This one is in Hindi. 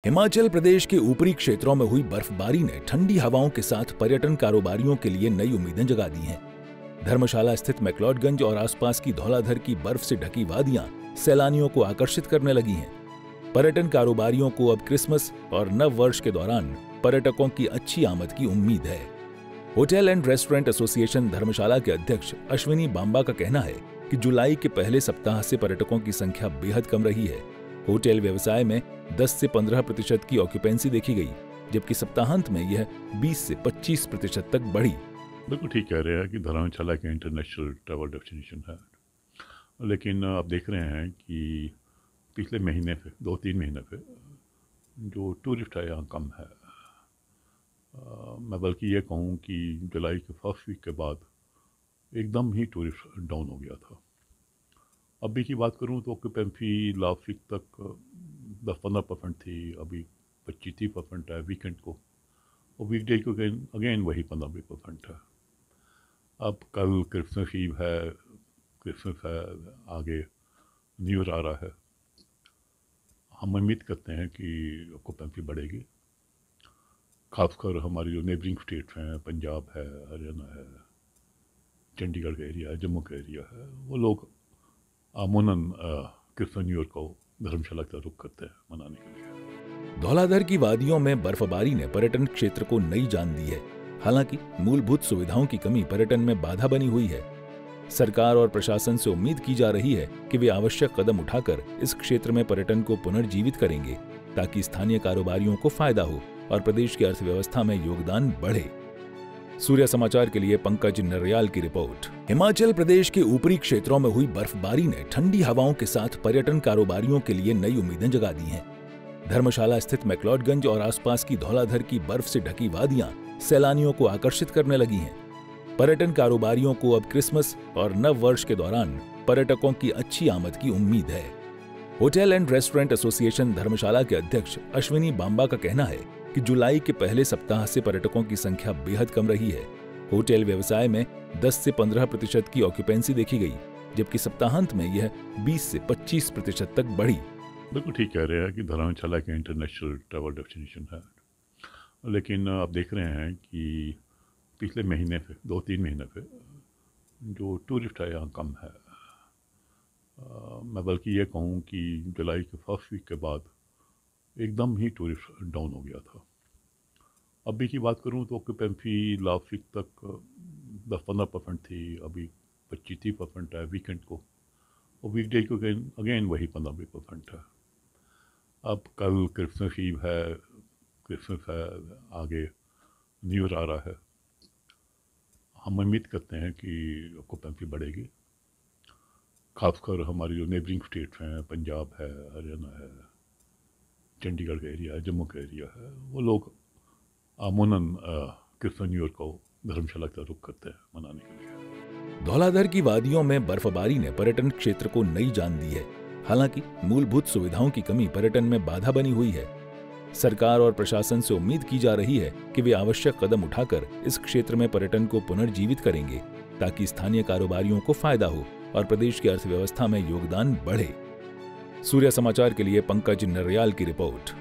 हिमाचल प्रदेश के ऊपरी क्षेत्रों में हुई बर्फबारी ने ठंडी हवाओं के साथ पर्यटन कारोबारियों के लिए नई उम्मीदें जगा दी हैं। धर्मशाला स्थित मैक्लोडगंज और आसपास की धौलाधर की बर्फ से ढकी वादियां सैलानियों को आकर्षित करने लगी हैं। पर्यटन कारोबारियों को अब क्रिसमस और नव वर्ष के दौरान पर्यटकों की अच्छी आमद की उम्मीद है। होटल एंड रेस्टोरेंट एसोसिएशन धर्मशाला के अध्यक्ष अश्विनी बांबा का कहना है कि जुलाई के पहले सप्ताह से पर्यटकों की संख्या बेहद कम रही है। होटल व्यवसाय में 10 से 15% की ऑक्यूपेंसी देखी गई, जबकि सप्ताहांत में यह 20 से 25% तक बढ़ी। बिल्कुल ठीक कह रहे हैं कि धर्मशाला के इंटरनेशनल ट्रैवल डेस्टिनेशन है, लेकिन आप देख रहे हैं कि पिछले महीने पे 2-3 महीने पे जो टूरिस्ट है यहाँ कम है। मैं बल्कि ये कहूँ कि जुलाई के फर्स्ट वीक के बाद एकदम ही टूरिस्ट डाउन हो गया था। अभी की बात करूँ तो ऑक्यूपेंसी लास्ट वीक तक 10-15% थी, अभी 25-30% है वीकेंड को, और वीकडे को अगेन वही 15-20% है। अब कल क्रिसमस ईव है, क्रिसमस है, आगे न्यू ईयर आ रहा है। हम उम्मीद करते हैं कि ऑक्यूपेंसी बढ़ेगी, खासकर हमारी जो नेबरिंग स्टेट्स हैं, पंजाब है, हरियाणा है, चंडीगढ़ का एरिया है, जम्मू का एरिया है, वो लोग अमूमन क्रिसमस न्यू ईयर को धर्मशाला का रुख करते हैं मनाने के लिए। धौलाधर की वादियों में बर्फबारी ने पर्यटन क्षेत्र को नई जान दी है। हालांकि मूलभूत सुविधाओं की कमी पर्यटन में बाधा बनी हुई है। सरकार और प्रशासन से उम्मीद की जा रही है कि वे आवश्यक कदम उठाकर इस क्षेत्र में पर्यटन को पुनर्जीवित करेंगे, ताकि स्थानीय कारोबारियों को फायदा हो और प्रदेश की अर्थव्यवस्था में योगदान बढ़े। सूर्य समाचार के लिए पंकज नरयाल की रिपोर्ट। हिमाचल प्रदेश के ऊपरी क्षेत्रों में हुई बर्फबारी ने ठंडी हवाओं के साथ पर्यटन कारोबारियों के लिए नई उम्मीदें जगा दी हैं। धर्मशाला स्थित मैक्लोडगंज और आसपास की धौलाधर की बर्फ से ढकी वादियां सैलानियों को आकर्षित करने लगी हैं। पर्यटन कारोबारियों को अब क्रिसमस और नव वर्ष के दौरान पर्यटकों की अच्छी आमद की उम्मीद है। होटल एंड रेस्टोरेंट एसोसिएशन धर्मशाला के अध्यक्ष अश्विनी बांबा का कहना है कि जुलाई के पहले सप्ताह से पर्यटकों की संख्या बेहद कम रही है। होटल व्यवसाय में 10 से 15% की ऑक्यूपेंसी देखी गई, जबकि सप्ताहांत में यह 20 से 25% तक बढ़ी। बिल्कुल ठीक कह रहे हैं कि धर्मशाला के इंटरनेशनल ट्रैवल डेस्टिनेशन है, लेकिन आप देख रहे हैं कि पिछले महीने पे 2-3 महीने पे जो टूरिस्ट है यहाँ कम है। मैं बल्कि ये कहूँ कि जुलाई के फर्स्ट वीक के बाद एकदम ही टूरिस्ट डाउन हो गया था। अभी की बात करूँ तो ऑक्यूपेंसी लास्ट वीक तक 10-15% थी, अभी 25-30% है वीकेंड को, और वीकडे को अगेन वही 15-20% है। अब कल क्रिसमस ईव है, क्रिसमस है, आगे न्यू ईयर आ रहा है। हम उम्मीद करते हैं कि ऑक्यूपेंसी बढ़ेगी, खासकर हमारी जो नेबरिंग स्टेट्स हैं, पंजाब है, हरियाणा है, चंडीगढ़ का एरिया है, जम्मू का एरिया है, वो लोग अमूमन क्रिसमस न्यू ईयर को धर्मशाला का रुख करते हैं मनाने के लिए। धौलाधर की वादियों में बर्फबारी ने पर्यटन क्षेत्र को नई जान दी है। हालांकि मूलभूत सुविधाओं की कमी पर्यटन में बाधा बनी हुई है। सरकार और प्रशासन से उम्मीद की जा रही है कि वे आवश्यक कदम उठाकर इस क्षेत्र में पर्यटन को पुनर्जीवित करेंगे, ताकि स्थानीय कारोबारियों को फायदा हो और प्रदेश की अर्थव्यवस्था में योगदान बढ़े। सूर्य समाचार के लिए पंकज नरयाल की रिपोर्ट।